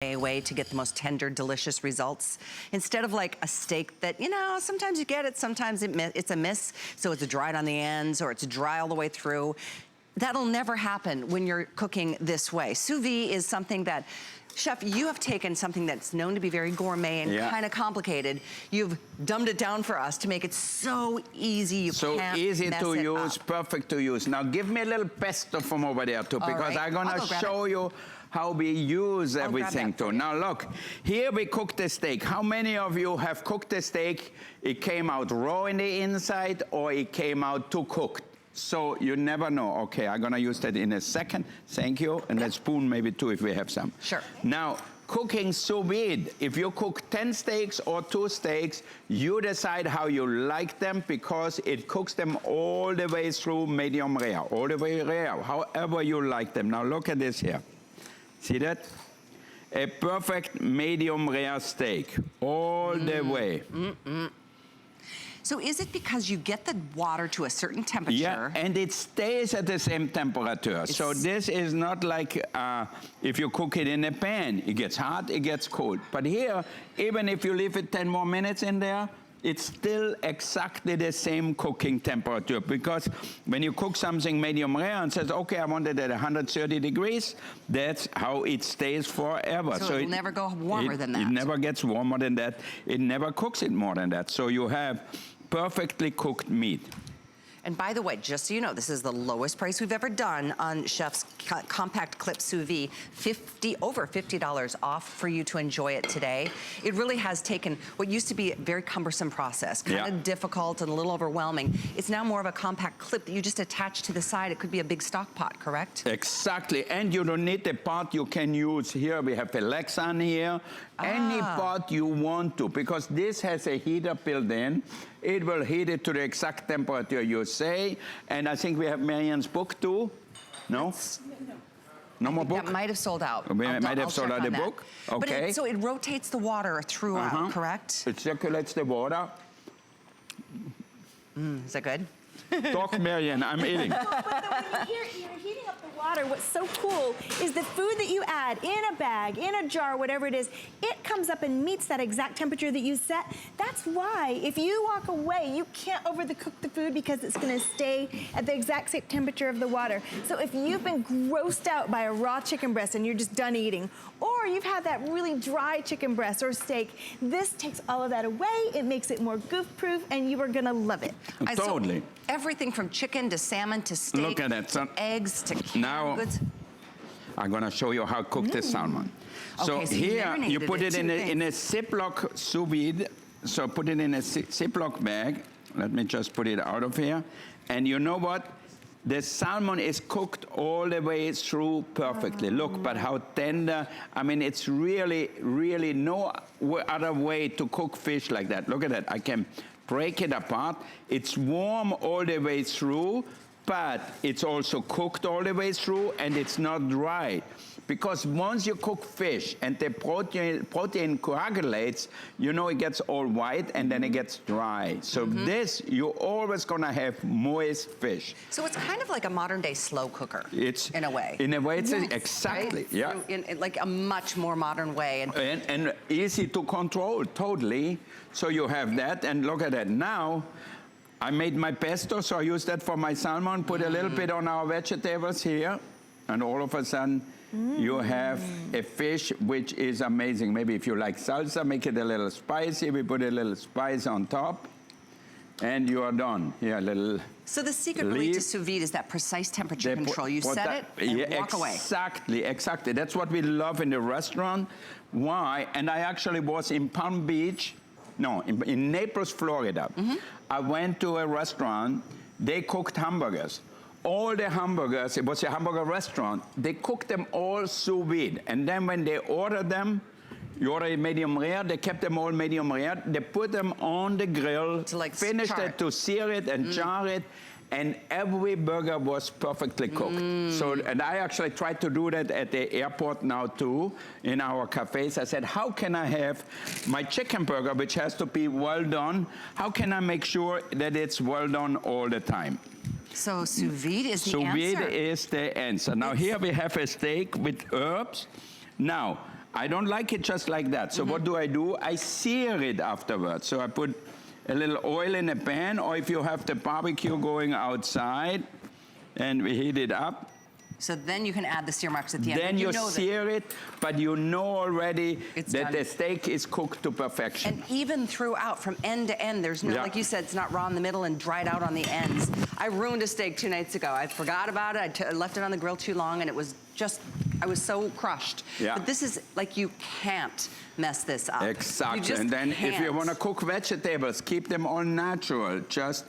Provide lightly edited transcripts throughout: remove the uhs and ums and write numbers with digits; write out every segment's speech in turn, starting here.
A way to get the most tender, delicious results. Instead of like a steak that, you know, sometimes you get it, sometimes it's a miss, so it's dried on the ends or it's dry all the way through. That'll never happen when you're cooking this way. Sous vide is something that, Chef, you have taken something that's known to be very gourmet and kind of complicated. You've dumbed it down for us to make it so easy. You so can't easy mess to it use, up. perfect to use. Now give me a little pesto from over there too, because I'm gonna show you how we use everything too. Now look, here we cook the steak. How many of you have cooked the steak? It came out raw in the inside or it came out too cooked? So you never know. Okay, I'm gonna use that in a second. Thank you. And a spoon maybe too if we have some. Sure. Now, cooking sous vide. If you cook 10 steaks or 2 steaks, you decide how you like them because it cooks them all the way through medium rare, all the way rare, however you like them. Now look at this here. See that? A perfect medium rare steak, all the way. So is it because you get the water to a certain temperature? Yeah, and it stays at the same temperature. So this is not like if you cook it in a pan, it gets hot, it gets cold. But here, even if you leave it 10 more minutes in there, it's still exactly the same cooking temperature, because when you cook something medium rare and says, okay, I want it at 130 degrees, that's how it stays forever. So it'll never go warmer than that. It never gets warmer than that. It never cooks it more than that. So you have perfectly cooked meat. And by the way, just so you know, this is the lowest price we've ever done on Chef's Compact Clip Sous Vide, over $50 off for you to enjoy it today. It really has taken what used to be a very cumbersome process, kind of difficult and a little overwhelming. It's now more of a compact clip that you just attach to the side. It could be a big stock pot, correct? Exactly, and you don't need the pot you can use here. We have a Lexan here. Any pot you want to, because this has a heater built in. It will heat it to the exact temperature you say. And I think we have Marianne's book too. No? No more book? That might have sold out. We might have sold out the book. Okay. But so it rotates the water throughout, correct? It circulates the water. Is that good? Talk, Marianne, I'm eating. No, but when you're heating up the water, what's so cool is the food that you add in a bag, in a jar, whatever it is, it comes up and meets that exact temperature that you set. That's why if you walk away, you can't overcook the food because it's gonna stay at the exact same temperature of the water. So if you've been grossed out by a raw chicken breast and you're just done eating, or you've had that really dry chicken breast or steak, this takes all of that away, it makes it more goof-proof, and you are gonna love it. Totally. Everything from chicken to salmon to steak, look at that. to eggs to canned goods. I'm gonna show you how to cook the salmon. So, here you put it in a Ziploc sous vide. So put it in a Ziploc bag. Let me just put it out of here. And you know what? The salmon is cooked all the way through perfectly. Look, but how tender. I mean, it's really, really no other way to cook fish like that. Look at that. I can break it apart. It's warm all the way through, but it's also cooked all the way through, and it's not dry. Because once you cook fish and the protein coagulates, you know it gets all white and then it gets dry. So this, you're always gonna have moist fish. So it's kind of like a modern day slow cooker, it's, in a way. In a way, it's exactly, right? In like a much more modern way. And easy to control, totally. So you have that, and look at that. Now, I made my pesto, so I use that for my salmon, put a little bit on our vegetables here, and all of a sudden, you have a fish which is amazing. Maybe if you like salsa, make it a little spicy. We put a little spice on top, and you are done. Here, a little. So the secret really to sous vide is that precise temperature control. You set it and walk away. Exactly, exactly. That's what we love in the restaurant. Why? And I actually was in Palm Beach, no, in Naples, Florida. I went to a restaurant. They cooked hamburgers. All the hamburgers, it was a hamburger restaurant, they cooked them all sous vide. And then when they ordered them, you order it medium rare, they kept them all medium rare, they put them on the grill, to like finished it to sear it and char it, and every burger was perfectly cooked. So, and I actually tried to do that at the airport now too, in our cafes. I said, how can I have my chicken burger, which has to be well done, how can I make sure that it's well done all the time? So sous vide is the answer. Sous vide is the answer. Now here we have a steak with herbs. Now, I don't like it just like that. So what do? I sear it afterwards. So I put a little oil in a pan, or if you have the barbecue going outside, and we heat it up. So then you can add the sear marks at the end. Then you sear it, but you know already that the steak is cooked to perfection. And even throughout, from end to end, there's no, like you said, it's not raw in the middle and dried out on the ends. I ruined a steak 2 nights ago. I forgot about it. I left it on the grill too long, and it was just, I was so crushed. Yeah. But this is, like, you can't mess this up. Exactly. And then if you want to cook vegetables, keep them all natural. Just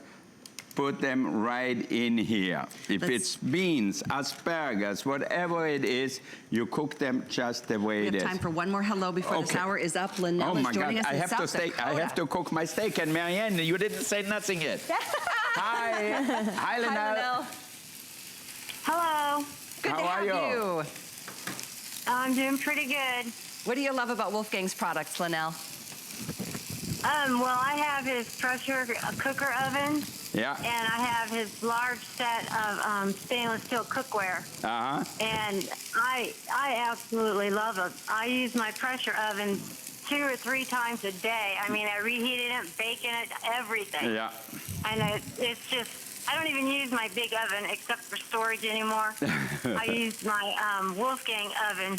put them right in here. If it's beans, asparagus, whatever it is, you cook them just the way it is. We have time for one more hello before this hour is up. Linnell is joining us in South Dakota. I have to cook my steak. And Marianne, you didn't say nothing yet. Hi. Hi, Linnell. Hello. Good How to have are you? I'm doing pretty good. What do you love about Wolfgang's products, Linnell? Well, I have his pressure cooker oven. Yeah. And I have his large set of stainless steel cookware. Uh-huh. And I absolutely love it. I use my pressure oven 2 or 3 times a day. I mean, I reheated it, baking it, everything. Yeah. And it's just, I don't even use my big oven except for storage anymore. I use my Wolfgang oven.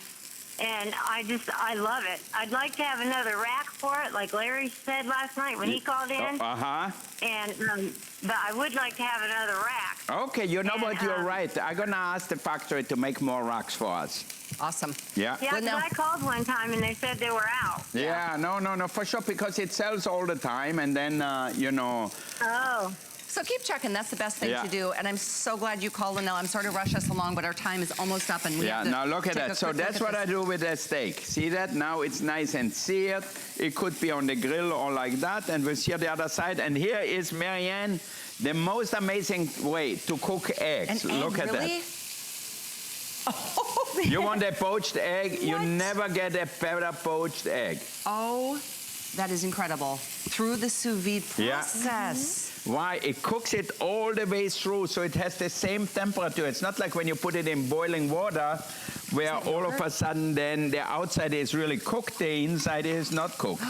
And I love it. I'd like to have another rack for it, like Larry said last night when he called in. Uh-huh. And but I would like to have another rack. Okay, you know what? You're right. I'm going to ask the factory to make more racks for us. Awesome. Yeah. Yeah, because I called one time and they said they were out. Yeah, no, for sure, because it sells all the time, and then, you know. Oh. So keep checking. That's the best thing to do. And I'm so glad you called, Linnell. I'm sorry to rush us along, but our time is almost up. And we have to now look at that. So that's what I do with the steak. See that? Now it's nice and seared. It could be on the grill or like that. And we'll sear the other side. And here is, Marianne, the most amazing way to cook eggs. Look at that. Oh, you want a poached egg? You never get a better poached egg. Oh, that is incredible. Through the sous vide process. Why? It cooks it all the way through, so it has the same temperature. It's not like when you put it in boiling water, where all of a sudden then the outside is really cooked, the inside is not cooked.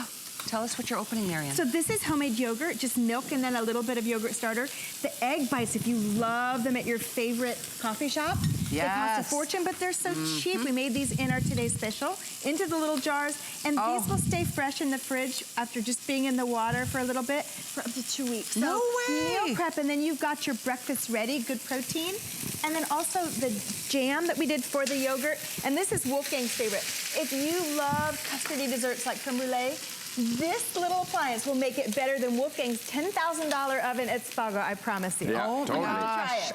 Tell us what you're opening, Marianne. So this is homemade yogurt, just milk and then a little bit of yogurt starter. The egg bites, if you love them at your favorite coffee shop, they cost a fortune, but they're so cheap. We made these in our Today's Special into the little jars, and these will stay fresh in the fridge after just being in the water for a little bit for up to 2 weeks. No way! Meal prep, and then you've got your breakfast ready, good protein. And then also the jam that we did for the yogurt, and this is Wolfgang's favorite. If you love custardy desserts like creme brulee, this little appliance will make it better than Wolfgang's $10,000 oven at Spago, I promise you. Yeah, totally.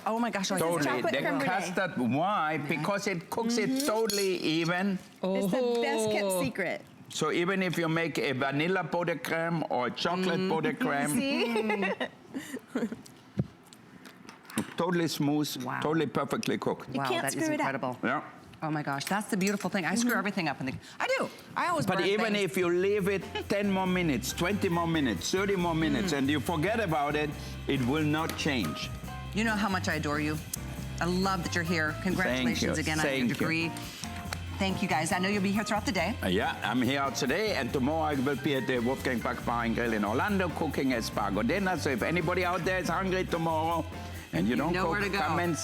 Oh my gosh. Totally. The custard, why? Because it cooks it totally even. It's the best kept secret. So even if you make a vanilla pot de crème or chocolate pot de crème, totally smooth, totally perfectly cooked. You can't that screw is it up. incredible. Yeah. Oh my gosh, that's the beautiful thing. I screw everything up. I do. I always burn But even things. if you leave it 10 more minutes, 20 more minutes, 30 more minutes, and you forget about it, it will not change. You know how much I adore you. I love that you're here. Congratulations again on your degree. Thank you, guys. I know you'll be here throughout the day. Yeah, I'm here today, and tomorrow I will be at the Wolfgang Bar and Grill in Orlando cooking a Spago dinner. So if anybody out there is hungry tomorrow and you don't cook, come and see.